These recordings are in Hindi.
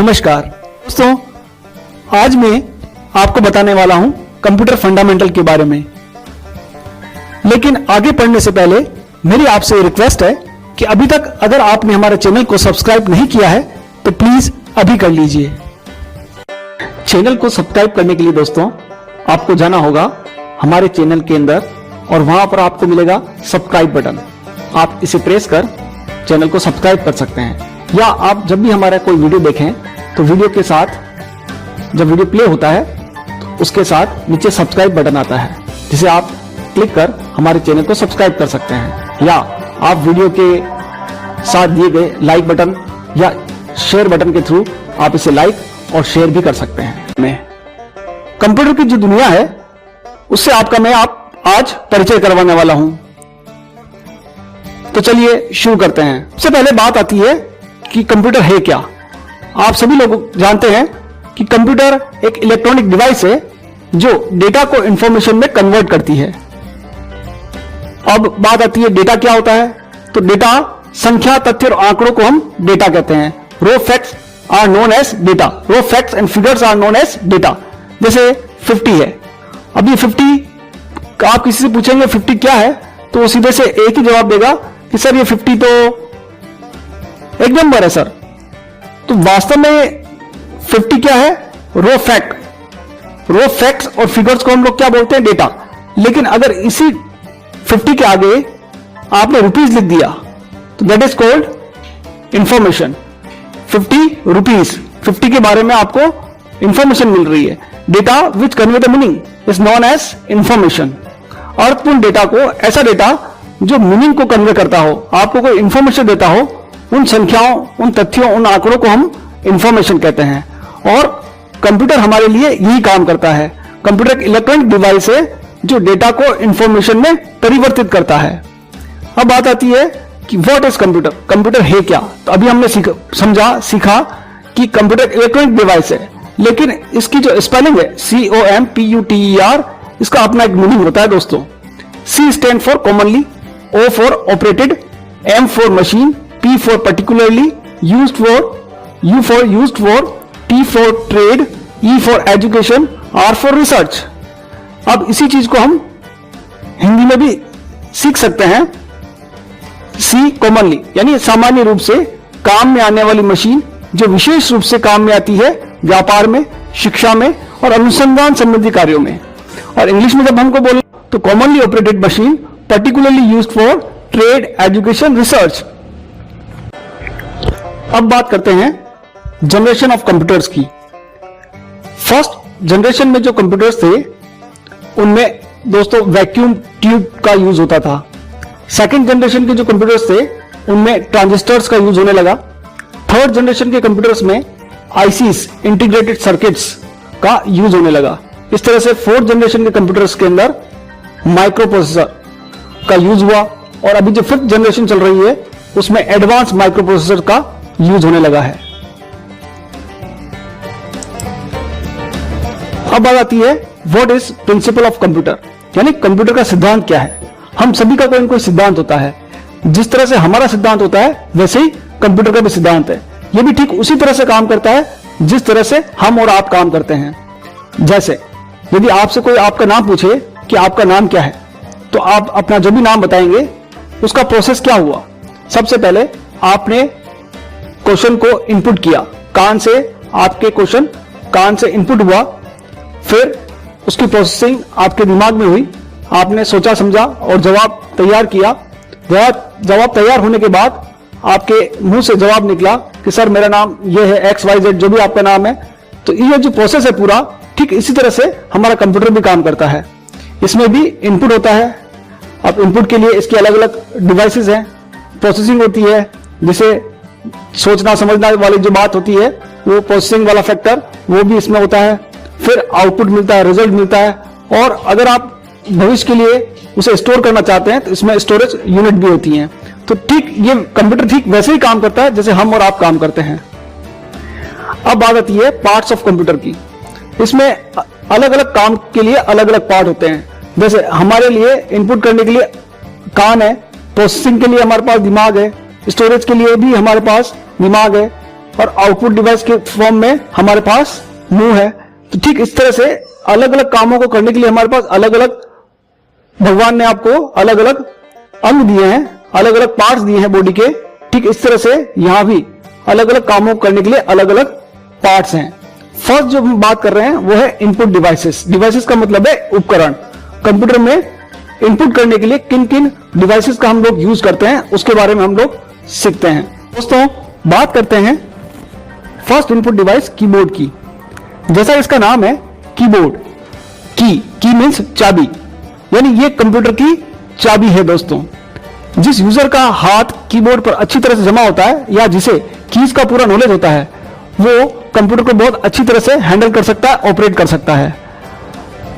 नमस्कार दोस्तों, आज मैं आपको बताने वाला हूं कंप्यूटर फंडामेंटल के बारे में। लेकिन आगे पढ़ने से पहले मेरी आपसे रिक्वेस्ट है कि अभी तक अगर आपने हमारे चैनल को सब्सक्राइब नहीं किया है तो प्लीज अभी कर लीजिए। चैनल को सब्सक्राइब करने के लिए दोस्तों आपको जाना होगा हमारे चैनल के अंदर और वहां पर आपको मिलेगा सब्सक्राइब बटन। आप इसे प्रेस कर चैनल को सब्सक्राइब कर सकते हैं, या आप जब भी हमारा कोई वीडियो देखें तो वीडियो के साथ जब वीडियो प्ले होता है तो उसके साथ नीचे सब्सक्राइब बटन आता है, जिसे आप क्लिक कर हमारे चैनल को सब्सक्राइब कर सकते हैं, या आप वीडियो के साथ दिए गए लाइक बटन या शेयर बटन के थ्रू आप इसे लाइक और शेयर भी कर सकते हैं। मैं कंप्यूटर की जो दुनिया है उससे मैं आज परिचय करवाने वाला हूं। तो चलिए शुरू करते हैं। सबसे पहले बात आती है कि कंप्यूटर है क्या। आप सभी लोग जानते हैं कि कंप्यूटर एक इलेक्ट्रॉनिक डिवाइस है जो डेटा को इंफॉर्मेशन में कन्वर्ट करती है। अब बात आती है डेटा क्या होता है। तो डेटा संख्या, तथ्य और आंकड़ों को हम डेटा कहते हैं। Raw facts are known as data. Raw facts and figures are known as data. जैसे 50 है। अब ये 50 आप किसी से पूछेंगे 50 क्या है तो वो सीधे से एक ही जवाब देगा कि सर ये 50 तो एक नंबर है सर। तो वास्तव में 50 क्या है? रो फैक्ट। रो फैक्ट्स और फिगर्स को हम लोग क्या बोलते हैं? डेटा। लेकिन अगर इसी 50 के आगे आपने रुपीज लिख दिया तो that is called information. 50 rupees, 50 के बारे में आपको इंफॉर्मेशन मिल रही है। Data which convey the meaning is known as information. अर्थपूर्ण डेटा को, ऐसा डेटा जो मीनिंग को कन्वे करता हो, आपको कोई इंफॉर्मेशन देता हो, उन संख्याओं, उन तथ्यों, उन आंकड़ों को हम इंफॉर्मेशन कहते हैं। और कंप्यूटर हमारे लिए यही काम करता है। कंप्यूटर एक इलेक्ट्रॉनिक डिवाइस है जो डेटा को इंफॉर्मेशन में परिवर्तित करता है। अब बात आती है कि व्हाट इज कंप्यूटर। कंप्यूटर है क्या? तो अभी हमने सीखा कि कंप्यूटर इलेक्ट्रॉनिक डिवाइस है, लेकिन इसकी जो स्पेलिंग है COMPUTER, इसका अपना एक मीनिंग होता है दोस्तों। C stand for commonly, O for operated, M for machine, P for particularly, used for, U for used for, T for trade, E for education, R for research. अब इसी चीज को हम हिंदी में भी सीख सकते हैं। C कॉमनली यानी सामान्य रूप से काम में आने वाली मशीन जो विशेष रूप से काम में आती है व्यापार में, शिक्षा में और अनुसंधान संबंधी कार्यों में। और इंग्लिश में जब हमको बोले तो commonly operated machine, particularly used for trade, education, research. अब बात करते हैं जनरेशन ऑफ कंप्यूटर्स की। फर्स्ट जनरेशन में जो कंप्यूटर्स थे उनमें दोस्तों वैक्यूम ट्यूब का यूज होता था। सेकंड जनरेशन के जो कंप्यूटर्स थे उनमें ट्रांजिस्टर्स का यूज होने लगा। थर्ड जनरेशन के कंप्यूटर्स में आईसीस, इंटीग्रेटेड सर्किट्स का यूज होने लगा। इस तरह से फोर्थ जनरेशन के कंप्यूटर्स के अंदर माइक्रो प्रोसेसर का यूज हुआ, और अभी जो फिफ्थ जनरेशन चल रही है उसमें एडवांस माइक्रो प्रोसेसर का यूज होने लगा है। अब बात आती है what is principle of computer, यानी कंप्यूटर का सिद्धांत क्या है। हम सभी का कोई ना कोई सिद्धांत होता है। जिस तरह से हमारा सिद्धांत होता है वैसे ही कंप्यूटर का भी सिद्धांत है। यह भी ठीक उसी तरह से काम करता है जिस तरह से हम और आप काम करते हैं। जैसे यदि आपसे कोई आपका नाम पूछे कि आपका नाम क्या है, तो आप अपना जो भी नाम बताएंगे उसका प्रोसेस क्या हुआ। सबसे पहले आपने क्वेश्चन को इनपुट किया, कान से आपके क्वेश्चन कान से इनपुट हुआ, फिर उसकी प्रोसेसिंग आपके दिमाग में हुई, आपने सोचा समझा और जवाब तैयार किया। जवाब तैयार होने के बाद आपके मुंह से जवाब निकला कि सर मेरा नाम ये है XYZ, जो भी आपका नाम है। तो ये जो प्रोसेस है पूरा, ठीक इसी तरह से हमारा कंप्यूटर भी काम करता है। इसमें भी इनपुट होता है। अब इनपुट के लिए इसके अलग अलग डिवाइसेस हैं, प्रोसेसिंग होती है, जिसे सोचना समझना वाली जो बात होती है वो प्रोसेसिंग वाला फैक्टर वो भी इसमें होता है। फिर आउटपुट मिलता है, रिजल्ट मिलता है, और अगर आप भविष्य के लिए उसे स्टोर करना चाहते हैं तो इसमें स्टोरेज यूनिट भी होती हैं। तो ठीक ये कंप्यूटर ठीक वैसे ही काम करता है जैसे हम और आप काम करते हैं। अब बात आती है पार्ट्स ऑफ कंप्यूटर की। इसमें अलग अलग काम के लिए अलग अलग पार्ट होते हैं। जैसे हमारे लिए इनपुट करने के लिए कान है, प्रोसेसिंग के लिए हमारे पास दिमाग है, स्टोरेज के लिए भी हमारे पास दिमाग है, और आउटपुट डिवाइस के फॉर्म में हमारे पास मुंह है। तो ठीक इस तरह से अलग अलग कामों को करने के लिए हमारे पास अलग अलग भगवान ने आपको अलग अलग अंग दिए हैं, अलग अलग पार्ट्स दिए हैं बॉडी के। ठीक इस तरह से यहां भी अलग अलग कामों को करने के लिए अलग अलग पार्ट्स हैं। फर्स्ट जो हम बात कर रहे हैं वो है इनपुट डिवाइसेस। डिवाइसेस का मतलब है उपकरण। कंप्यूटर में इनपुट करने के लिए किन किन डिवाइसेस का हम लोग यूज करते हैं उसके बारे में हम लोग सीखते हैं। दोस्तों बात करते हैं फर्स्ट इनपुट डिवाइस कीबोर्ड की। जैसा इसका नाम है कीबोर्ड, की मीन्स चाबी, यानी ये कंप्यूटर की चाबी है। दोस्तों जिस यूजर का हाथ कीबोर्ड पर अच्छी तरह से जमा होता है या जिसे कीज का पूरा नॉलेज होता है वो कंप्यूटर को बहुत अच्छी तरह से हैंडल कर सकता है, ऑपरेट कर सकता है।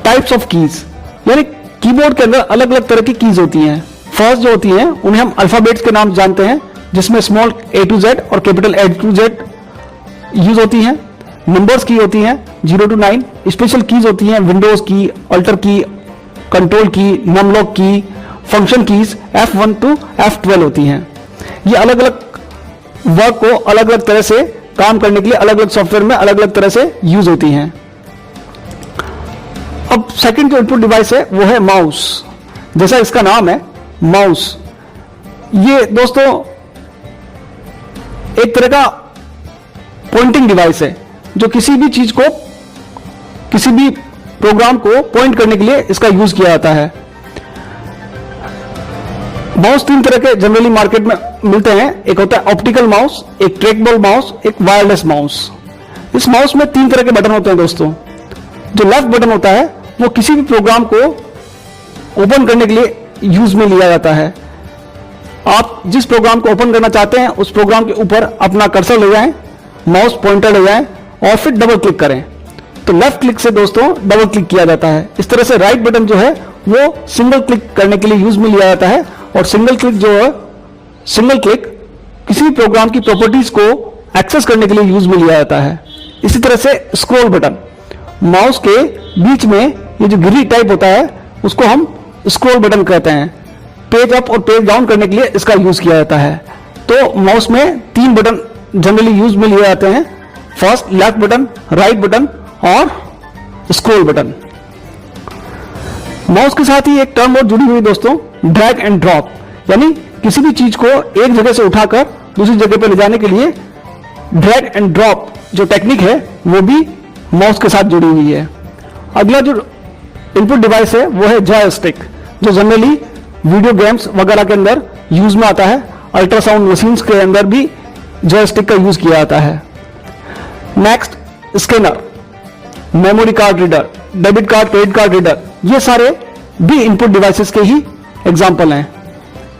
टाइप्स ऑफ कीज, यानी कीबोर्ड के अंदर अलग अलग तरह की कीज होती हैं। फर्स्ट जो होती हैं उन्हें हम अल्फाबेट्स के नाम जानते हैं, जिसमें स्मॉल A to Z और capital A to Z use होती हैं। नंबर्स की होती हैं 0 to 9। स्पेशल कीज होती हैं विंडोज की, अल्टर की, कंट्रोल की, नमलॉक की, function keys F1 to F12 होती हैं। ये अलग अलग वर्क को अलग अलग तरह से काम करने के लिए अलग अलग सॉफ्टवेयर में अलग अलग तरह से यूज होती हैं। अब सेकंड जो इनपुट डिवाइस है वो है माउस। जैसा इसका नाम है माउस, ये दोस्तों एक तरह का पॉइंटिंग डिवाइस है जो किसी भी चीज को, किसी भी प्रोग्राम को पॉइंट करने के लिए इसका यूज किया जाता है। माउस तीन तरह के जनरली मार्केट में मिलते हैं। एक होता है ऑप्टिकल माउस, एक ट्रैकबॉल माउस, एक वायरलेस माउस। इस माउस में तीन तरह के बटन होते हैं दोस्तों। जो लेफ्ट बटन होता है वो किसी भी प्रोग्राम को ओपन करने के लिए यूज में लिया जाता है। आप जिस प्रोग्राम को ओपन करना चाहते हैं उस प्रोग्राम के ऊपर अपना कर्सर ले जाएं, माउस पॉइंटर ले जाएं और फिर डबल क्लिक करें तो लेफ्ट क्लिक से दोस्तों डबल क्लिक किया जाता है। इस तरह से राइट बटन जो है वो सिंगल क्लिक करने के लिए यूज में लिया जाता है और सिंगल क्लिक जो है, सिंगल क्लिक किसी भी प्रोग्राम की प्रॉपर्टीज को एक्सेस करने के लिए यूज में लिया जाता है। इसी तरह से स्क्रॉल बटन, माउस के बीच में ये जो गिरी टाइप होता है उसको हम स्क्रॉल बटन कहते हैं। पेज अप और पेज डाउन करने के लिए इसका यूज किया जाता है। तो माउस में तीन बटन जनरली यूज में लिए जाते हैं, first left button, right button और स्क्रॉल बटन। माउस के साथ ही एक टर्म और जुड़ी हुई दोस्तों, ड्रैग एंड ड्रॉप, यानी किसी भी चीज को एक जगह से उठाकर दूसरी जगह पर ले जाने के लिए ड्रैग एंड ड्रॉप जो टेक्निक है वो भी माउस के साथ जुड़ी हुई है। अगला जो इनपुट डिवाइस है वो है जॉयस्टिक, जो जनरली वीडियो गेम्स वगैरह के अंदर यूज में आता है। अल्ट्रासाउंड मशीन्स के अंदर भी जॉयस्टिक का यूज किया जाता है। Next scanner, memory card reader, debit card, credit card reader, ये सारे भी इनपुट डिवाइसेस के ही एग्जाम्पल हैं।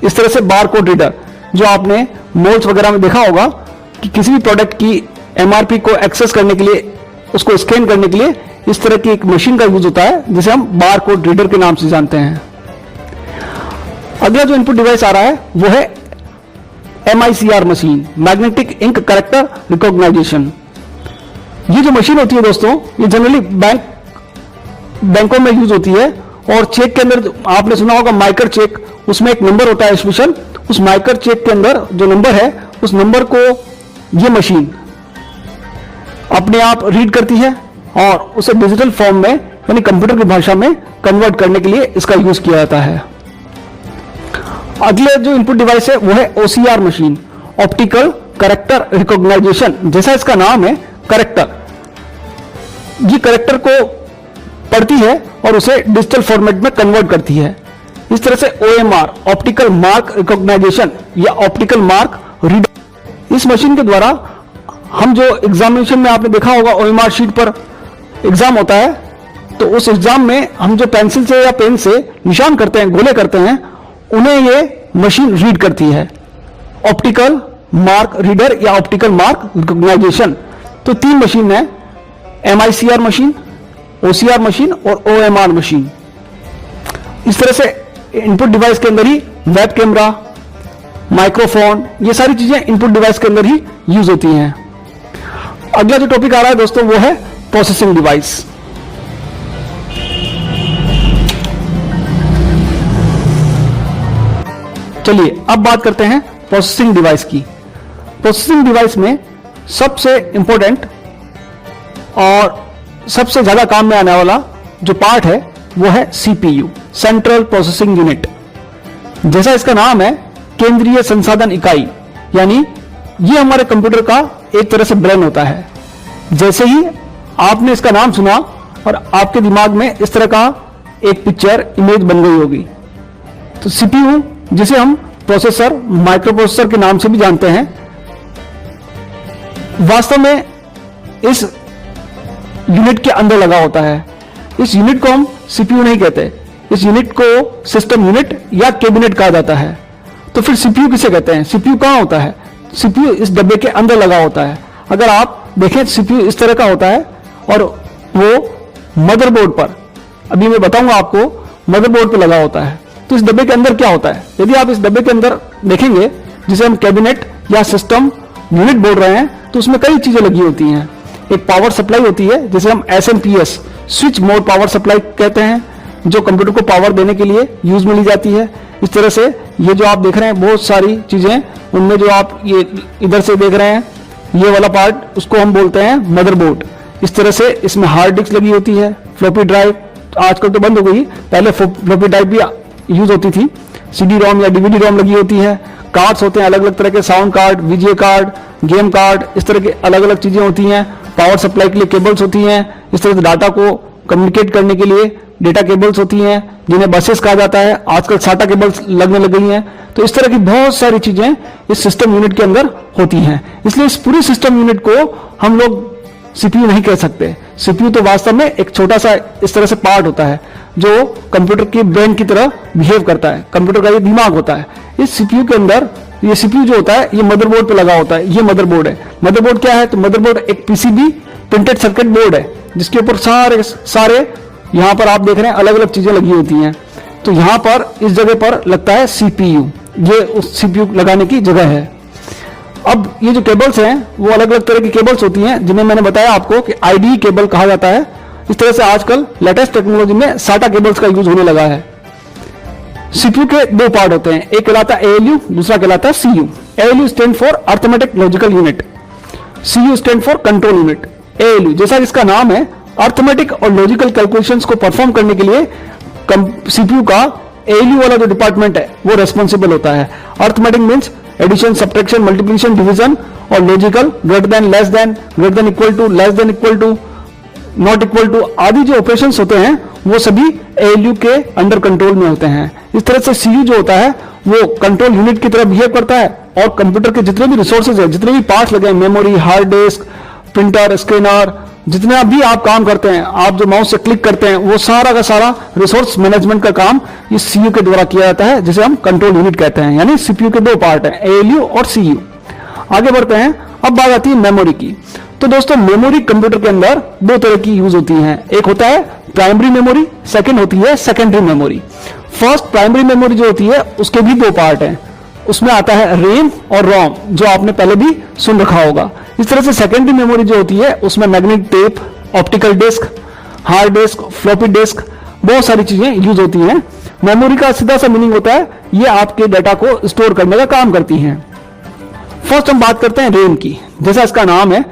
इस तरह से बार कोड रीडर, जो आपने मॉल्स वगैरह में देखा होगा कि किसी भी प्रोडक्ट की MRP को एक्सेस करने के लिए, उसको स्कैन करने के लिए इस तरह की एक मशीन का यूज होता है जिसे हम बार कोड रीडर के नाम से जानते हैं। अगला जो इनपुट डिवाइस आ रहा है वो है MICR machine, magnetic ink character recognition. ये जो मशीन होती है दोस्तों ये जनरली बैंकों में यूज होती है और चेक के अंदर आपने सुना होगा माइकर चेक, उसमें एक नंबर होता है स्पेशल, उस माइकर चेक के अंदर जो नंबर है उस नंबर को ये मशीन अपने आप रीड करती है और उसे डिजिटल फॉर्म में यानी कंप्यूटर की भाषा में कन्वर्ट करने के लिए इसका यूज किया जाता है। अगले जो इनपुट डिवाइस है वो है OCR machine, optical character recognition. जैसा इसका नाम है कैरेक्टर, ये कैरेक्टर को पढ़ती है और उसे डिजिटल फॉर्मेट में कन्वर्ट करती है। इस तरह से OMR, ऑप्टिकल मार्क रिकॉग्नाइजेशन या ऑप्टिकल मार्क रीडर, इस मशीन के द्वारा हम जो एग्जामिनेशन में आपने देखा होगा OMR शीट पर एग्जाम होता है तो उस एग्जाम में हम जो पेंसिल से या पेन से निशान करते हैं, गोले करते हैं, उन्हें ये मशीन रीड करती है। ऑप्टिकल मार्क रीडर या ऑप्टिकल मार्क रिकॉग्नाइजेशन। तो तीन मशीन है, MICR मशीन, OCR मशीन और OMR मशीन। इस तरह से इनपुट डिवाइस के अंदर ही वेब कैमरा, माइक्रोफोन, ये सारी चीजें इनपुट डिवाइस के अंदर ही यूज होती हैं। अगला जो टॉपिक आ रहा है दोस्तों वो है प्रोसेसिंग डिवाइस। चलिए अब बात करते हैं प्रोसेसिंग डिवाइस की। प्रोसेसिंग डिवाइस में सबसे इंपॉर्टेंट और सबसे ज्यादा काम में आने वाला जो पार्ट है वो है सीपीयू, सेंट्रल प्रोसेसिंग यूनिट। जैसा इसका नाम है, केंद्रीय संसाधन इकाई, यानी ये हमारे कंप्यूटर का एक तरह से ब्रेन होता है। जैसे ही आपने इसका नाम सुना और आपके दिमाग में इस तरह का एक पिक्चर इमेज बन गई होगी। तो सीपीयू, जिसे हम प्रोसेसर, माइक्रो प्रोसेसर के नाम से भी जानते हैं, वास्तव में इस यूनिट के अंदर लगा होता है। इस यूनिट को हम सीपीयू नहीं कहते, इस यूनिट को सिस्टम यूनिट या कैबिनेट कहा जाता है। तो फिर सीपीयू किसे कहते हैं? सीपीयू कहां होता है? सीपीयू इस डब्बे के अंदर लगा होता है। अगर आप देखें, सीपीयू इस तरह का होता है और वो मदरबोर्ड पर, अभी मैं बताऊंगा आपको, मदरबोर्ड पर लगा होता है। तो इस डब्बे के अंदर क्या होता है? यदि आप इस डब्बे के अंदर देखेंगे, जिसे हम कैबिनेट या सिस्टम यूनिट बोल रहे हैं, तो उसमें कई चीजें लगी होती हैं। एक पावर सप्लाई होती है, जिसे हम SMPS, switch mode power supply कहते हैं, जो कंप्यूटर को पावर देने के लिए यूज में ली जाती है। इस तरह से ये जो आप देख रहे हैं बहुत सारी चीजें, उनमें जो आप ये इधर से देख रहे हैं, ये वाला पार्ट, उसको हम बोलते हैं मदरबोर्ड। इस तरह से इसमें हार्ड डिस्क लगी होती है, फ्लॉपी ड्राइव, आजकल तो बंद हो गई, पहले फ्लॉपी ड्राइव भी यूज होती थी, सीडी रोम या डीवीडी रोम लगी होती है, कार्ड्स होते हैं अलग अलग तरह के, sound card, VGA card, game card, इस तरह के अलग अलग चीजें होती हैं। पावर सप्लाई के लिए केबल्स होती हैं, इस तरह से डाटा को कम्युनिकेट करने के लिए डेटा केबल्स होती हैं, जिन्हें बसेस कहा जाता है। आजकल साटा केबल्स लगने लग गई हैं। तो इस तरह की बहुत सारी चीजें इस सिस्टम यूनिट के अंदर होती हैं। इसलिए इस पूरी सिस्टम यूनिट को हम लोग सीपीयू नहीं कह सकते। सीपीयू तो वास्तव में एक छोटा सा इस तरह से पार्ट होता है जो कंप्यूटर के ब्रेन की तरह बिहेव करता है। कंप्यूटर का ये दिमाग होता है। इस सीपीयू के अंदर ये सीपीयू जो होता है, ये मदरबोर्ड पे लगा होता है। ये मदरबोर्ड है। मदरबोर्ड क्या है? तो मदरबोर्ड एक पीसीबी, प्रिंटेड सर्किट बोर्ड है, जिसके ऊपर सारे यहां पर आप देख रहे हैं अलग अलग चीजें लगी होती हैं। तो यहां पर इस जगह पर लगता है सीपीयू, ये उस सीपीयू लगाने की जगह है। अब ये जो केबल्स हैं वो अलग अलग तरह की केबल्स होती हैं, जिन्हें मैंने बताया आपको कि आईडी केबल कहा जाता है। इस तरह से आजकल लेटेस्ट टेक्नोलॉजी में साटा केबल्स का यूज होने लगा है। सीपीयू के दो पार्ट होते हैं, एक कहलाता है एएलयू, दूसरा कहलाता है CU. ALU stand for arithmetic logical unit, CU stand for control unit. ALU जैसा इसका नाम है, अर्थमेटिक और लॉजिकल कैलकुलेशंस को परफॉर्म करने के लिए सीपीयू का एएलयू वाला जो डिपार्टमेंट है वो रेस्पॉन्सिबल होता है। Arithmetic means addition, subtraction, multiplication, division, और logical greater than, less than, greater than equal to, less than equal to, not equal to आदि जो ऑपरेशंस होते हैं वो सभी एएलयू के अंडर कंट्रोल में होते हैं। इस तरह से सीयू जो होता है वो कंट्रोल यूनिट की तरह बिहेव करता है और कंप्यूटर के जितने भी रिसोर्सेज है, जितने भी पार्ट्स लगे हैं, memory, hard disk, printer, scanner, जितना भी आप काम करते हैं, आप जो माउस से क्लिक करते हैं, वो सारा का सारा रिसोर्स मैनेजमेंट का काम इस सीयू के द्वारा किया जाता है, जिसे हम कंट्रोल यूनिट कहते हैं। यानी सीपीयू के दो पार्ट हैं, एएलयू और सीयू। आगे बढ़ते हैं, अब बात आती है मेमोरी की। तो दोस्तों, मेमोरी कंप्यूटर के अंदर दो तरह की यूज होती है। एक होता है प्राइमरी मेमोरी, सेकंड होती है secondary memory. First primary memory जो होती है उसके भी दो पार्ट हैं, उसमें आता है रैम और रोम, जो आपने पहले भी सुन रखा होगा। इस तरह से सेकेंडरी मेमोरी जो होती है उसमें magnetic tape, optical disk, hard disk, floppy disk, बहुत सारी चीजें यूज होती हैं। मेमोरी का सीधा सा मीनिंग होता है ये आपके डाटा को स्टोर करने का काम करती हैं। फर्स्ट हम बात करते हैं रैम की। जैसा इसका नाम है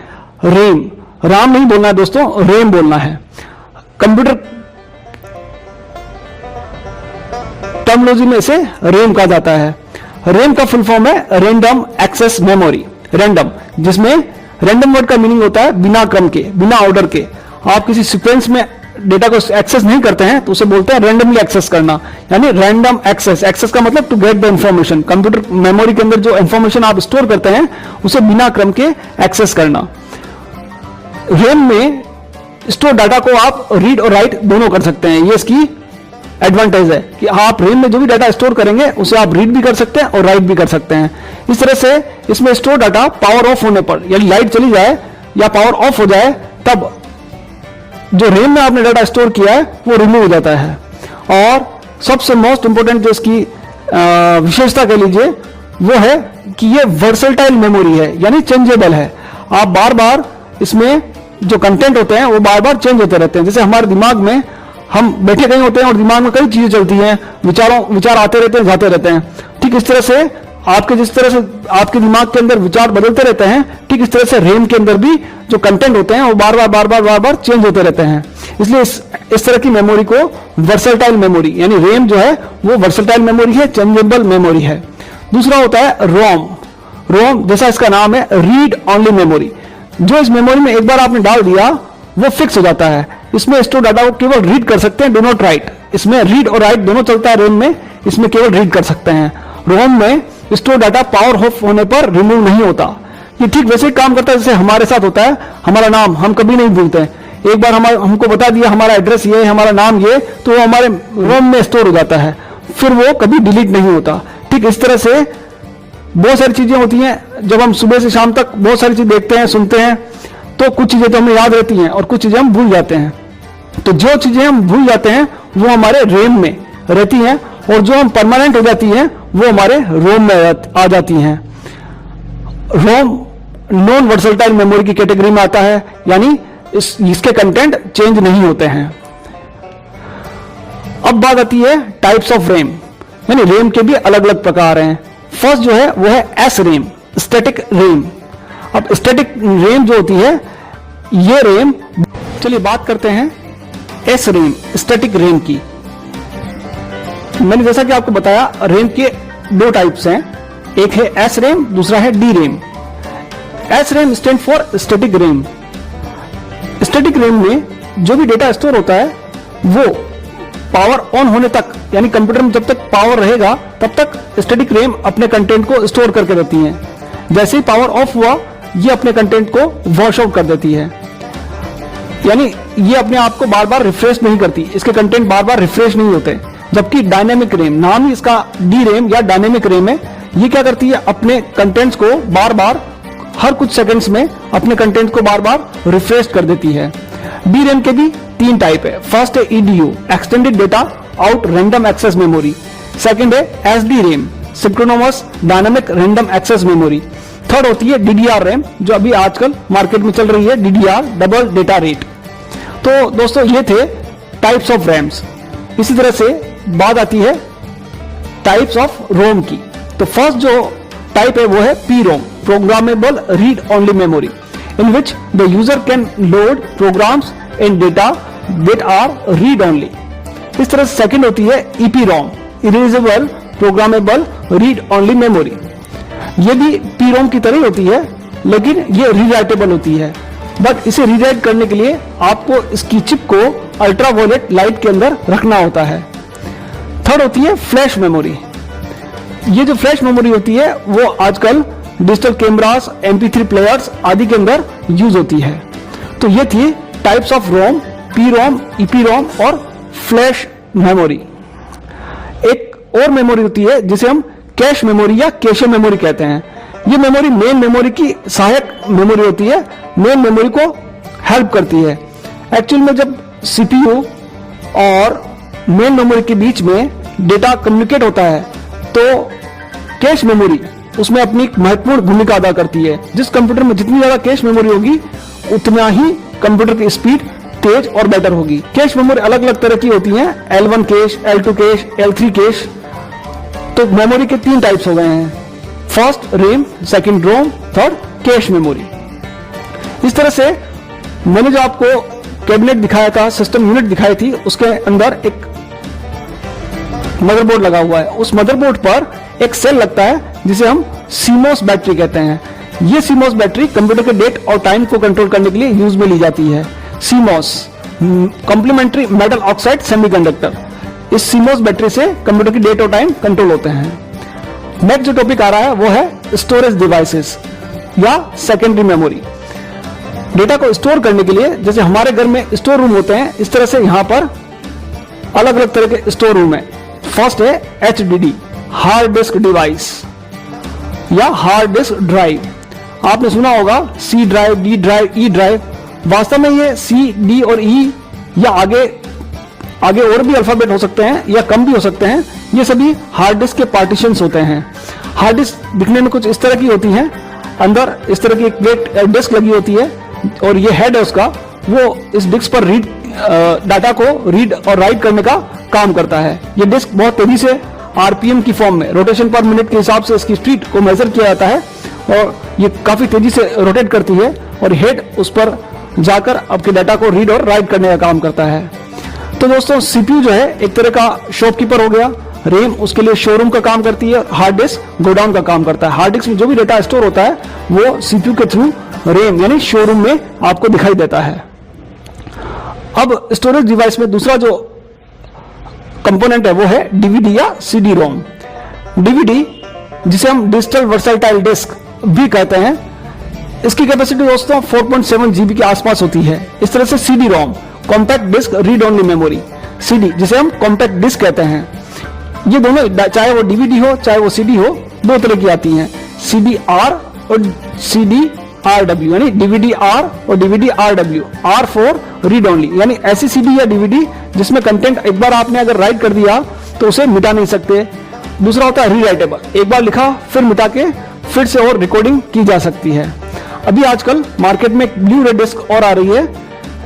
रैम, राम नहीं बोलना है दोस्तों, रैम बोलना है। कंप्यूटर टर्मिनोलॉजी में इसे रैम कहा जाता है। रैम का फुल फॉर्म है रैंडम एक्सेस मेमोरी। रैंडम, जिसमें रैंडम वर्ड का मीनिंग होता है बिना क्रम के, बिना ऑर्डर के। आप किसी सीक्वेंस में डेटा को एक्सेस नहीं करते हैं तो उसे बोलते हैं रैंडमली एक्सेस करना, यानी रैंडम एक्सेस। एक्सेस का मतलब to get the information. Computer memory के अंदर जो इंफॉर्मेशन आप स्टोर करते हैं उसे बिना क्रम के एक्सेस करना। रैम में स्टोर डाटा को आप रीड और राइट दोनों कर सकते हैं। ये इसकी एडवांटेज है कि आप रैम में जो भी डाटा स्टोर करेंगे उसे आप रीड भी कर सकते हैं और राइट भी कर सकते हैं। इस तरह से इसमें स्टोर डाटा पावर ऑफ होने पर, यानी लाइट चली जाए या पावर ऑफ हो जाए, तब जो रैम में आपने डाटा स्टोर किया है वो रिमूव हो जाता है। और सबसे मोस्ट इंपोर्टेंट जो इसकी विशेषता कह लीजिए वो है कि ये वर्सेटाइल मेमोरी है, यानी चेंजेबल है। आप बार बार इसमें जो कंटेंट होते हैं वो बार बार चेंज होते रहते हैं। जैसे हमारे दिमाग में हम बैठे कहीं होते हैं और दिमाग में कई चीजें चलती हैं, विचार आते रहते हैं, जाते रहते हैं। ठीक इस तरह से आपके जिस तरह से आपके दिमाग के अंदर विचार बदलते रहते हैं, ठीक इस तरह से रैम के अंदर भी जो कंटेंट होते हैं वो बार बार चेंज होते रहते हैं। इसलिए इस तरह की मेमोरी को वर्सेटाइल मेमोरी, यानी रैम जो है वो वर्सेटाइल मेमोरी है, चेंजेबल मेमोरी है। दूसरा होता है रोम। रोम जैसा इसका नाम है, रीड ओनली मेमोरी। जो इस मेमोरी में एक बार आपने डाल दिया वो फिक्स हो जाता है। इसमें स्टोर डाटा को केवल रीड कर सकते हैं, डू नॉट राइट। इसमें रीड और राइट दोनों चलता है रैम में, इसमें केवल रीड कर सकते हैं। रोम में स्टोर डाटा पावर ऑफ होने पर रिमूव नहीं होता। ये ठीक वैसे ही काम करता है जैसे हमारे साथ होता है। हमारा नाम हम कभी नहीं भूलते हैं। एक बार हमको बता दिया हमारा एड्रेस ये है, हमारा नाम ये, तो वो हमारे रोम में स्टोर हो जाता है, फिर वो कभी डिलीट नहीं होता। ठीक इस तरह से बहुत सारी चीजें होती हैं। जब हम सुबह से शाम तक बहुत सारी चीज देखते हैं, सुनते हैं, तो कुछ चीजें तो हमें याद रहती हैं और कुछ चीजें हम भूल जाते हैं। तो जो चीजें हम भूल जाते हैं वो हमारे रैम में रहती हैं, और जो हम परमानेंट हो जाती हैं वो हमारे रोम में आ जाती हैं। रोम नॉन वर्सेटाइल मेमोरी की कैटेगरी में आता है, यानी इसके कंटेंट चेंज नहीं होते हैं। अब बात आती है टाइप्स ऑफ रैम, यानी रैम के भी अलग अलग प्रकार हैं। फर्स्ट जो है वो है एस रैम, स्टैटिक रैम। अब स्टैटिक रैम जो होती है ये रैम, चलिए बात करते हैं एस रैम, स्टैटिक रैम की। मैंने जैसा कि आपको बताया रैम के दो टाइप्स हैं, एक है एस रैम, दूसरा है D RAM. S RAM stand for static RAM. Static RAM में जो भी डेटा स्टोर होता है वो पावर ऑन होने तक, यानी कंप्यूटर में जब तक पावर रहेगा तब तक स्टैटिक रैम अपने कंटेंट को स्टोर करके रहती है। जैसे ही पावर ऑफ हुआ ये अपने कंटेंट को वॉश आउट कर देती है, यानी ये अपने आप को बार बार रिफ्रेश नहीं करती, इसके कंटेंट बार बार रिफ्रेश नहीं होते। जबकि डायनेमिक रैम, नाम ही इसका डी रैम या डायनेमिक रैम है, ये क्या करती है अपने कंटेंट्स को बार बार हर कुछ सेकंड्स में अपने कंटेंट को बार बार रिफ्रेश कर देती है। डी रैम के भी तीन टाइप है। फर्स्ट है EDO, extended data out random access memory. Second है SD RAM, synchronous dynamic random access memory. Third होती है डीडीआर रैम, जो अभी आजकल मार्केट में चल रही है, डीडीआर डबल डेटा रेट। तो दोस्तों ये थे टाइप्स ऑफ रैम्स। इसी तरह से बात आती है टाइप्स ऑफ रोम की। तो फर्स्ट जो टाइप है वो है P ROM, programmable read only memory, in which the user can load programs and data that are read only. इस तरह से सेकंड होती है EP ROM, erasable programmable read only memory. ये भी पी रोम की तरह ही होती है, लेकिन ये रीराइटेबल होती है। बट इसे रीराइट करने के लिए आपको इसकी चिप को अल्ट्रावायलेट लाइट के अंदर रखना होता है। थर्ड होती है फ्लैश मेमोरी। ये जो फ्लैश मेमोरी होती है वो आजकल डिजिटल कैमरास, MP3 प्लेयर्स आदि के अंदर यूज होती है। तो ये थी types of ROM, P ROM, EP ROM और फ्लैश मेमोरी। एक और मेमोरी होती है जिसे हम कैश मेमोरी या कैशे मेमोरी कहते हैं। ये मेमोरी मेन मेमोरी की सहायक मेमोरी होती है, मेन मेमोरी को हेल्प करती है। एक्चुअल में जब CPU और मेन मेमोरी के बीच में डेटा कम्युनिकेट होता है तो कैश मेमोरी उसमें अपनी महत्वपूर्ण भूमिका अदा करती है। जिस कंप्यूटर में जितनी ज्यादा कैश मेमोरी होगी उतना ही कंप्यूटर की स्पीड तेज और बेटर होगी। कैश मेमोरी अलग अलग तरह की होती हैं, L1 cash, L2 cash, L3 cash. तो मेमोरी के तीन टाइप्स हो गए हैं, फर्स्ट रैम, सेकंड रोम, थर्ड कैश मेमोरी। इस तरह से मैंने जो आपको कैबिनेट दिखाया था, सिस्टम यूनिट दिखाई थी, उसके अंदर एक मदरबोर्ड लगा हुआ है। उस मदरबोर्ड पर एक सेल लगता है जिसे हम सीमोस बैटरी कहते हैं। ये सीमोस बैटरी कंप्यूटर के डेट और टाइम को कंट्रोल करने के लिए यूज में ली जाती है। CMOS complementary metal oxide semiconductor, इस सीमोस बैटरी से कंप्यूटर की डेट और टाइम कंट्रोल होते हैं। नेक्स्ट जो टॉपिक आ रहा है वो है स्टोरेज डिवाइसेस या सेकेंडरी मेमोरी। डेटा को स्टोर करने के लिए जैसे हमारे घर में स्टोर रूम होते हैं, इस तरह से यहाँ पर अलग अलग तरह के स्टोर रूम है। फर्स्ट है HDD, हार्ड डिस्क डिवाइस या हार्ड डिस्क ड्राइव। आपने सुना होगा C drive, D drive, E drive. वास्तव में ये C, D और E या आगे और भी अल्फाबेट हो सकते हैं या कम भी हो सकते हैं, ये सभी हार्ड डिस्क के पार्टीशंस होते हैं। हार्ड डिस्क दिखने में कुछ इस तरह की होती हैं, अंदर इस तरह की एक प्लेट डिस्क लगी होती है और ये हेड है उसका, वो इस डिस्क पर डाटा को रीड और राइट करने का काम करता है। ये डिस्क बहुत तेजी से आरपीएम की फॉर्म में, रोटेशन पर मिनट के हिसाब से इसकी स्पीड को मेजर किया जाता है और ये काफी तेजी से रोटेट करती है और हेड उस पर जाकर आपके डाटा को रीड और राइट करने का काम करता है। तो दोस्तों सीपीयू जो है एक तरह का शॉपकीपर हो गया, रैम उसके लिए शोरूम का काम करती है और हार्ड डिस्क गोडाउन का काम करता है। हार्ड डिस्क में जो भी डेटा स्टोर होता है वो सीपीयू के थ्रू रैम यानी शोरूम में आपको दिखाई देता है। अब स्टोरेज डिवाइस में दूसरा जो कंपोनेंट है वो है डीवीडी या सीडी रोम। डीवीडी जिसे हम डिजिटल वर्सटाइल डिस्क भी कहते हैं, इसकी कैपेसिटी दोस्तों 4.7 जीबी के आसपास होती है। इस तरह से CD ROM compact disc read only memory, CD जिसे हम कॉम्पैक्ट डिस्क कहते हैं, ये दोनों चाहे वो डीवीडी हो चाहे वो सीडी हो दो तरह की आती हैं, सीडी आर और सीडी आरडब्ल्यू, यानी डीवीडी आर और DVD RW. R for read only, यानी ऐसी सीडी या डीवीडी जिसमें कंटेंट एक बार आपने अगर राइट कर दिया तो उसे मिटा नहीं सकते। दूसरा होता है रीराइटेबल, एक बार लिखा फिर मिटा के फिर से और रिकॉर्डिंग की जा सकती है। अभी आजकल मार्केट में एक ब्लू रे डिस्क और आ रही है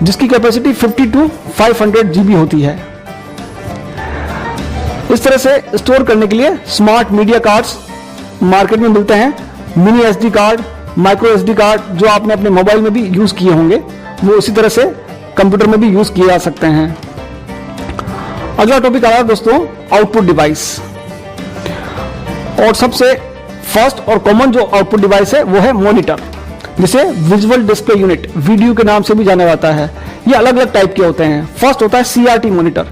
जिसकी कैपेसिटी 50 to 500 जीबी होती है। इस तरह से स्टोर करने के लिए स्मार्ट मीडिया कार्ड्स मार्केट में मिलते हैं। Mini SD card, micro SD card जो आपने अपने मोबाइल में भी यूज किए होंगे वो उसी तरह से कंप्यूटर में भी यूज किए जा सकते हैं। अगला टॉपिक आ रहा है दोस्तों आउटपुट डिवाइस, और सबसे फर्स्ट और कॉमन जो आउटपुट डिवाइस है वो है मॉनिटर, जिसे विजुअल डिस्प्ले यूनिट वीडियो के नाम से भी जाना जाता है। ये अलग अलग टाइप के होते हैं। फर्स्ट होता है CRT monitor,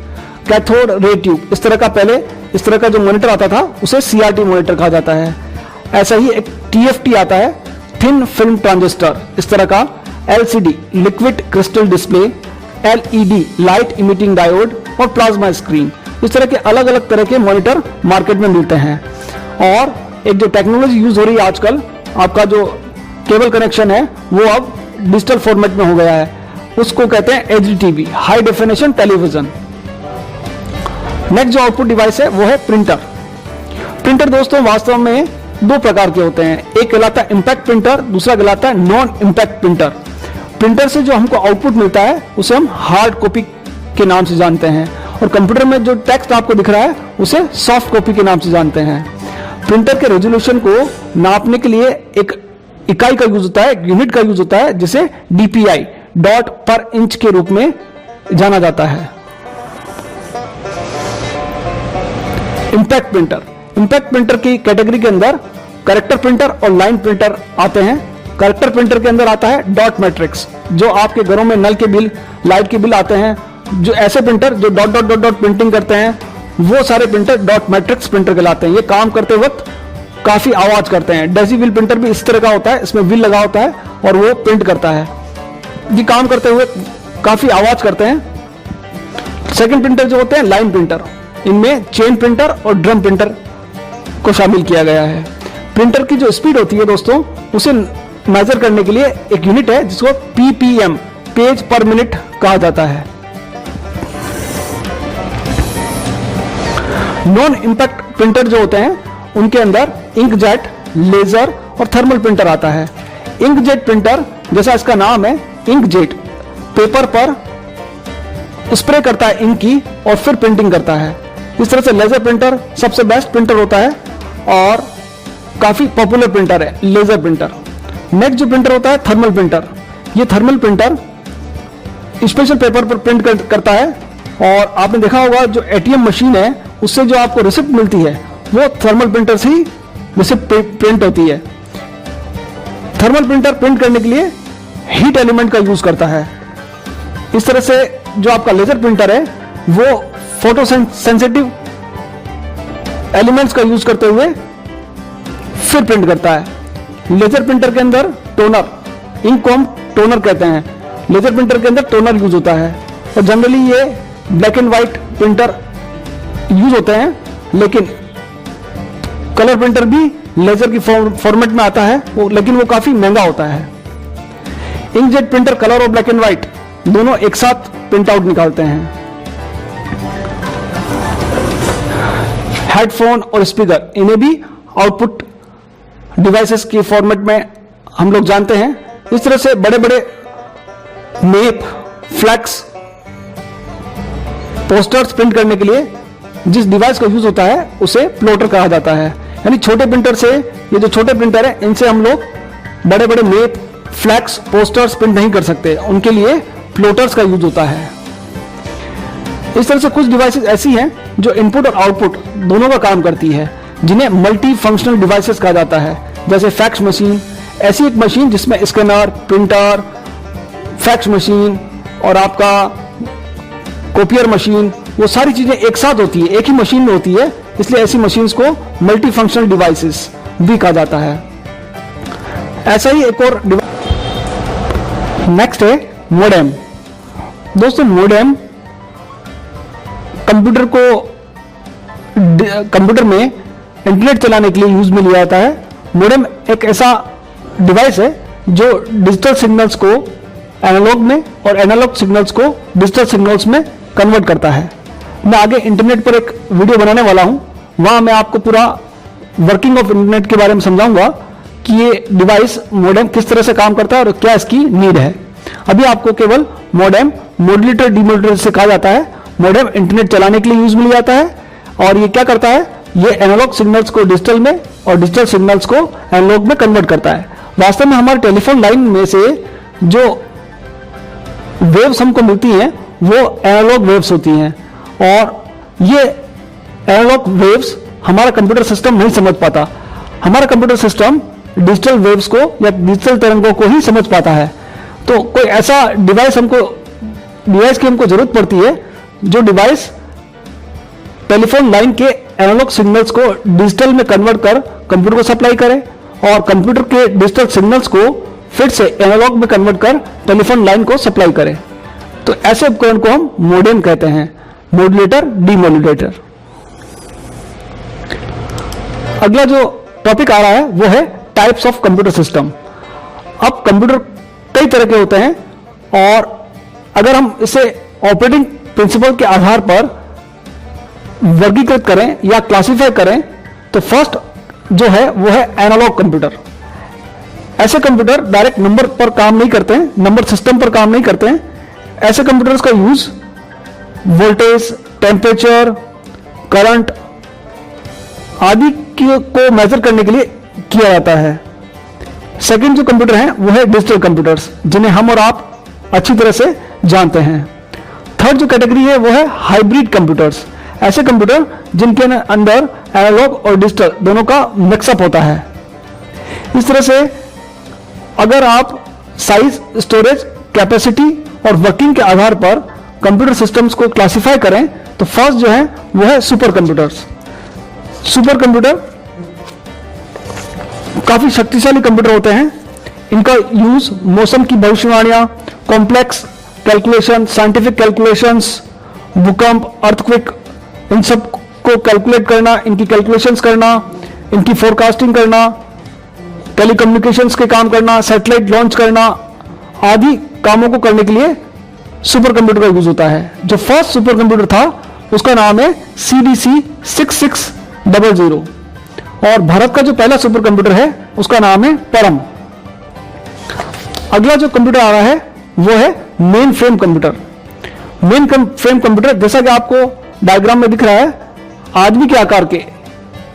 cathode ray tube, इस तरह का पहले इस तरह का जो मॉनिटर आता था उसे सीआरटी मॉनिटर कहा जाता है। ऐसा ही एक टीएफटी आता है, थिन फिल्म ट्रांजिस्टर, इस तरह का LCD liquid crystal display, LED light emitting diode और प्लाज्मा स्क्रीन, इस तरह के अलग अलग तरह के मॉनिटर मार्केट में मिलते हैं। और एक जो टेक्नोलॉजी यूज हो रही है आजकल, आपका जो केबल कनेक्शन है वो अब डिजिटल फॉर्मेट में हो गया है, उसको कहते हैं HDTV, high definition television. Next जो आउटपुट डिवाइस है वो है प्रिंटर। प्रिंटर दोस्तों वास्तव में दो प्रकार के होते हैं, एक कहलाता है इंपैक्ट प्रिंटर, दूसरा कहलाता है नॉन इंपैक्ट प्रिंटर। प्रिंटर से जो हमको आउटपुट मिलता है उसे हम हार्ड कॉपी के नाम से जानते हैं, और कंप्यूटर में जो टेक्स्ट आपको दिख रहा है उसे सॉफ्ट कॉपी के नाम से जानते हैं। प्रिंटर के रेजोल्यूशन को नापने के लिए एक इकाई का यूज होता है, एक यूनिट का यूज होता है जिसे डीपीआई डॉट पर इंच के रूप में जाना जाता है। इंपैक्ट प्रिंटर, इंपैक्ट प्रिंटर की कैटेगरी के अंदर कैरेक्टर प्रिंटर और लाइन प्रिंटर आते हैं। कैरेक्टर प्रिंटर के अंदर आता है डॉट मैट्रिक्स, जो आपके घरों में नल के बिल, लाइट के बिल आते हैं, जो ऐसे प्रिंटर जो dot dot dot dot printing करते हैं वो सारे प्रिंटर डॉट मैट्रिक्स प्रिंटर कहलाते हैं। ये काम करते वक्त काफी आवाज करते हैं। डेजी व्हील प्रिंटर भी इस तरह का होता है, इसमें व्हील लगा होता है और वो प्रिंट करता है। ये काम करते हुए काफी आवाज करते हैं। सेकंड प्रिंटर जो होते हैं लाइन प्रिंटर, इनमें चेन प्रिंटर और ड्रम प्रिंटर को शामिल किया गया है। प्रिंटर की जो स्पीड होती है दोस्तों उसे मेजर करने के लिए एक यूनिट है जिसको पीपीएम, पेज पर मिनट कहा जाता है। नॉन इंपैक्ट प्रिंटर जो होते हैं उनके अंदर इंकजेट, लेजर और थर्मल प्रिंटर आता है। इंकजेट प्रिंटर जैसा इसका नाम है, इंकजेट पेपर पर स्प्रे करता है इंक की और फिर प्रिंटिंग करता है। इस तरह से लेजर प्रिंटर सबसे बेस्ट प्रिंटर होता है और काफी पॉपुलर प्रिंटर है लेजर प्रिंटर। नेक्स्ट जो प्रिंटर होता है थर्मल प्रिंटर। ये थर्मल प्रिंटर स्पेशल पेपर पर प्रिंट करता है, और आपने देखा होगा जो एटीएम मशीन है उससे जो आपको रिसिप्ट मिलती है वो थर्मल प्रिंटर से ही रिसिप्ट प्रिंट होती है। थर्मल प्रिंटर प्रिंट करने के लिए हीट एलिमेंट का यूज करता है। इस तरह से जो आपका लेजर प्रिंटर है वो फोटो सेंसिटिव एलिमेंट्स का यूज करते हुए फिर प्रिंट करता है। लेजर प्रिंटर के अंदर टोनर, इंक को हम टोनर कहते हैं, लेजर प्रिंटर के अंदर टोनर यूज होता है। और जनरली ये black and white printer use होते हैं, लेकिन कलर प्रिंटर भी लेजर की फॉर्मेट में आता है लेकिन वो काफी महंगा होता है। इंकजेट प्रिंटर कलर और ब्लैक एंड व्हाइट दोनों एक साथ प्रिंट आउट निकालते हैं। हेडफोन और स्पीकर, इन्हें भी आउटपुट डिवाइसेस के फॉर्मेट में हम लोग जानते हैं। इस तरह से बड़े बड़े मेप, फ्लैक्स, पोस्टर्स प्रिंट करने के लिए जिस डिवाइस का यूज होता है उसे प्लॉटर कहा जाता है। यानी छोटे प्रिंटर से, ये जो छोटे प्रिंटर है इनसे हम लोग बड़े बड़े मैप, फ्लैक्स, पोस्टर्स प्रिंट नहीं कर सकते, उनके लिए प्लॉटर्स का यूज होता है। इस तरह से कुछ डिवाइसेस ऐसी हैं जो इनपुट और आउटपुट दोनों का काम करती है, जिन्हें मल्टी फंक्शनल डिवाइसेस कहा जाता है। जैसे फैक्स मशीन, ऐसी एक मशीन जिसमें स्कैनर, प्रिंटर, फैक्स मशीन और आपका कॉपियर मशीन, वो सारी चीजें एक साथ होती है, एक ही मशीन में होती है, इसलिए ऐसी मशीन्स को मल्टी फंक्शनल डिवाइसेस भी कहा जाता है। ऐसा ही एक और नेक्स्ट है मोडेम। दोस्तों मोडेम कंप्यूटर में इंटरनेट चलाने के लिए यूज में लिया जाता है। मोडेम एक ऐसा डिवाइस है जो डिजिटल सिग्नल्स को एनालॉग में और एनालॉग सिग्नल्स को डिजिटल सिग्नल्स में कन्वर्ट करता है। मैं आगे इंटरनेट पर एक वीडियो बनाने वाला हूं, वहां मैं आपको पूरा वर्किंग ऑफ इंटरनेट के बारे में समझाऊंगा कि ये डिवाइस मोडेम किस तरह से काम करता है और क्या इसकी नीड है। अभी आपको केवल मोडेम मॉड्यूलेटर डिमॉड्यूलेटर से कहा जाता है। मोडेम इंटरनेट चलाने के लिए यूज में लिया जाता है और ये क्या करता है, ये एनालॉग सिग्नल्स को डिजिटल में और डिजिटल सिग्नल्स को एनालॉग में कन्वर्ट करता है। वास्तव में हमारे टेलीफोन लाइन में से जो वेव्स हमको मिलती हैं वो एनालॉग वेव्स होती हैं और ये एनालॉग वेव्स हमारा कंप्यूटर सिस्टम नहीं समझ पाता। हमारा कंप्यूटर सिस्टम डिजिटल वेव्स को या डिजिटल तरंगों को ही समझ पाता है। तो कोई ऐसा डिवाइस की हमको जरूरत पड़ती है जो डिवाइस टेलीफोन लाइन के एनालॉग सिग्नल्स को डिजिटल में कन्वर्ट कर कंप्यूटर को सप्लाई करे और कंप्यूटर के डिजिटल सिग्नल्स को फिर से एनालॉग में कन्वर्ट कर टेलीफोन लाइन को सप्लाई करे। तो ऐसे उपकरण को हम मोडेम कहते हैं, मॉड्यूलेटर डिमॉड्यूलेटर। अगला जो टॉपिक आ रहा है वो है टाइप्स ऑफ कंप्यूटर सिस्टम। अब कंप्यूटर कई तरह के होते हैं और अगर हम इसे ऑपरेटिंग प्रिंसिपल के आधार पर वर्गीकृत करें या क्लासिफाई करें तो फर्स्ट जो है वो है एनालॉग कंप्यूटर। ऐसे कंप्यूटर डायरेक्ट नंबर पर काम नहीं करते हैं, नंबर सिस्टम पर काम नहीं करते हैं। ऐसे कंप्यूटर्स का यूज वोल्टेज, टेम्परेचर, करंट आदि को मेजर करने के लिए किया जाता है। सेकंड जो कंप्यूटर है वो है डिजिटल कंप्यूटर्स, जिन्हें हम और आप अच्छी तरह से जानते हैं। थर्ड जो कैटेगरी है वो है हाइब्रिड कंप्यूटर्स, ऐसे कंप्यूटर जिनके अंदर एनालॉग और डिजिटल दोनों का मिक्सअप होता है। इस तरह से अगर आप साइज, स्टोरेज, कैपेसिटी और वर्किंग के आधार पर कंप्यूटर सिस्टम्स को क्लासिफाई करें तो फर्स्ट जो है वो है सुपर कंप्यूटर्स। सुपर कंप्यूटर काफी शक्तिशाली कंप्यूटर होते हैं। इनका यूज मौसम की भविष्यवाणियां, कॉम्प्लेक्स कैलकुलेशन, साइंटिफिक कैलकुलेशंस, भूकंप, अर्थक्वेक, इन सब को कैलकुलेट करना, इनकी कैलकुलेशंस करना, इनकी फोरकास्टिंग करना, टेलीकम्युनिकेशंस के काम करना, सैटेलाइट लॉन्च करना आदि कामों को करने के लिए सुपर कंप्यूटर का यूज होता है। जो फर्स्ट सुपर कंप्यूटर था उसका नाम है CDC 6600 और भारत का जो पहला सुपर कंप्यूटर है उसका नाम है परम। अगला जो कंप्यूटर आ रहा है वो है main frame computer. Main frame computer जैसा कि आपको डायग्राम में दिख रहा है, आदमी के आकार के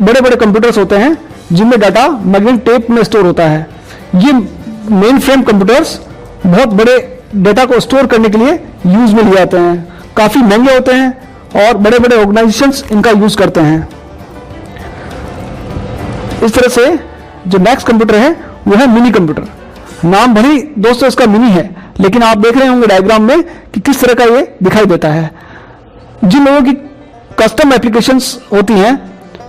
बड़े बड़े कंप्यूटर्स होते हैं जिनमें डाटा मैग्नेटिक टेप में स्टोर होता है। ये मेन फ्रेम कंप्यूटर्स बहुत बड़े डेटा को स्टोर करने के लिए यूज में लिए जाते हैं, काफी महंगे होते हैं और बड़े बड़े ऑर्गेनाइजेशंस इनका यूज करते हैं। इस तरह से जो नेक्स्ट कंप्यूटर है वो है मिनी कंप्यूटर। नाम भले दोस्तों इसका मिनी है, लेकिन आप देख रहे होंगे डायग्राम में कि किस तरह का ये दिखाई देता है। जिन लोगों की कस्टम एप्लीकेशंस होती हैं,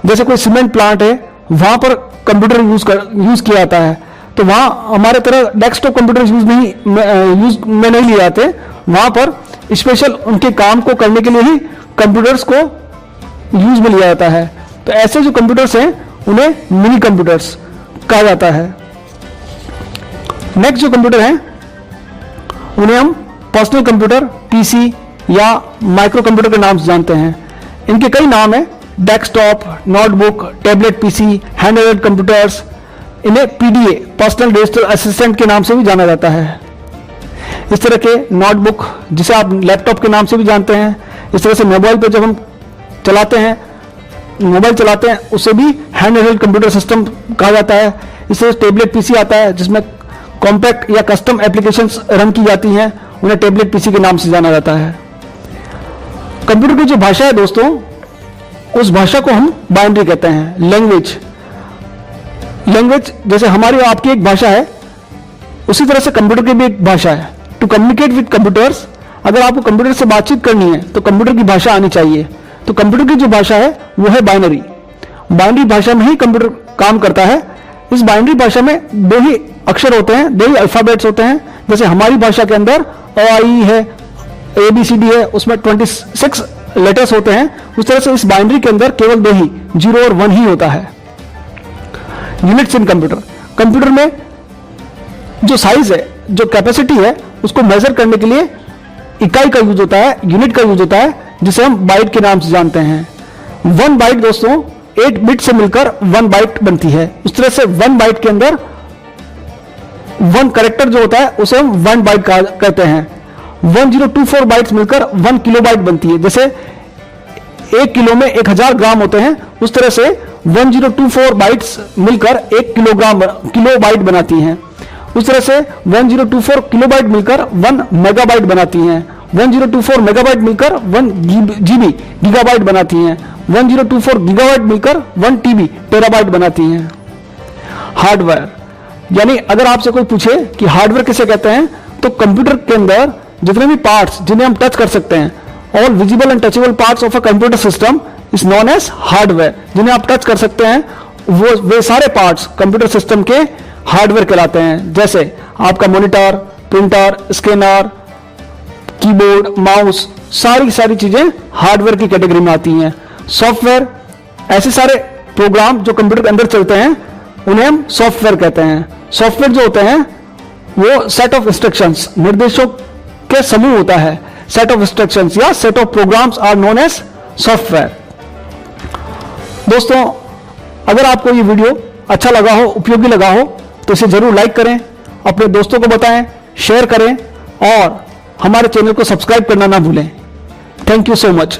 जैसे कोई सीमेंट प्लांट है, वहां पर कंप्यूटर यूज किया जाता है, तो वहां हमारे तरह डेस्कटॉप कंप्यूटर यूज में नहीं लिए जाते। वहां पर स्पेशल उनके काम को करने के लिए ही कंप्यूटर्स को यूज में लिया जाता है। तो ऐसे जो कंप्यूटर्स हैं उन्हें मिनी कंप्यूटर्स कहा जाता है। नेक्स्ट जो कंप्यूटर हैं उन्हें हम पर्सनल कंप्यूटर, PC या माइक्रो कंप्यूटर के नाम से जानते हैं। इनके कई नाम हैं, desktop, notebook, tablet PC, hand held computers. इन्हें PDA, पर्सनल डिजिटल असिस्टेंट के नाम से भी जाना जाता है। इस तरह के नोटबुक जिसे आप लैपटॉप के नाम से भी जानते हैं, इस तरह से मोबाइल पर जब हम चलाते हैं, मोबाइल चलाते हैं, उसे भी हैंड हेल्ड कंप्यूटर सिस्टम कहा जाता है। इससे टेबलेट पीसी आता है जिसमें कॉम्पैक्ट या कस्टम एप्लीकेशंस रन की जाती हैं, उन्हें टेबलेट पीसी के नाम से जाना जाता है। कंप्यूटर की जो भाषा है दोस्तों, उस भाषा को हम बाइनरी कहते हैं, लैंग्वेज। लैंग्वेज जैसे हमारी और आपकी एक भाषा है, उसी तरह से कंप्यूटर की भी एक भाषा है। टू कम्युनिकेट विद कंप्यूटर्स, अगर आपको कंप्यूटर से बातचीत करनी है तो कंप्यूटर की भाषा आनी चाहिए। तो कंप्यूटर की जो भाषा है वो है बाइनरी। बाइनरी भाषा में ही कंप्यूटर काम करता है। इस बाइनरी भाषा में दो ही अक्षर होते हैं, दो ही अल्फाबेट्स होते हैं। जैसे हमारी भाषा के अंदर अ है, ABCD है, उसमें 26 लेटर्स होते हैं। उस तरह से इस बाइनरी के अंदर केवल दो ही, 0 और 1 ही होता है। यूनिट्स इन कंप्यूटर, कंप्यूटर में जो साइज है, जो कैपेसिटी है, उसको मेजर करने के लिए इकाई का यूज होता है, यूनिट का यूज होता है, जिसे हम बाइट के नाम से जानते हैं। 1 बाइट दोस्तों 8 बिट से मिलकर 1 बाइट बनती है। उस तरह से 1 बाइट के अंदर 1 कैरेक्टर जो होता है उसे हम 1 बाइट कहते हैं। 1024 बाइट्स मिलकर 1 किलोबाइट बनती है। जैसे 1 किलो में 1000 ग्राम होते हैं, उस तरह से 1024 बाइट्स मिलकर 1 किलोबाइट बनाती हैं। उस तरह से 1024 किलोबाइट मिलकर 1 मेगाबाइट बनाती हैं। 1024 मेगाबाइट मिलकर 1 GB गीगाबाइट बनाती हैं। 1024 गीगाबाइट मिलकर 1 TB टेराबाइट बनाती हैं। हार्डवेयर, यानी अगर आपसे कोई पूछे कि हार्डवेयर किसे कहते हैं, तो कंप्यूटर के अंदर जितने भी पार्ट्स जिन्हें हम टच कर सकते हैं, all visible and touchable parts of a computer system is known as hardware. जिन्हें आप टच कर सकते हैं वे सारे पार्ट्स कंप्यूटर सिस्टम के हार्डवेयर कहलाते हैं। जैसे आपका monitor, printer, scanner, keyboard, mouse, सारी चीजें हार्डवेयर की कैटेगरी में आती हैं। सॉफ्टवेयर, ऐसे सारे प्रोग्राम जो कंप्यूटर के अंदर चलते हैं उन्हें हम सॉफ्टवेयर कहते हैं। सॉफ्टवेयर जो होते हैं वो सेट ऑफ इंस्ट्रक्शंस, निर्देशों के समूह होता है। सेट ऑफ इंस्ट्रक्शंस या set of programs are known as software. दोस्तों, अगर आपको ये वीडियो अच्छा लगा हो, उपयोगी लगा हो, तो इसे जरूर लाइक करें, अपने दोस्तों को बताएं, शेयर करें और हमारे चैनल को सब्सक्राइब करना ना भूलें। Thank you so much.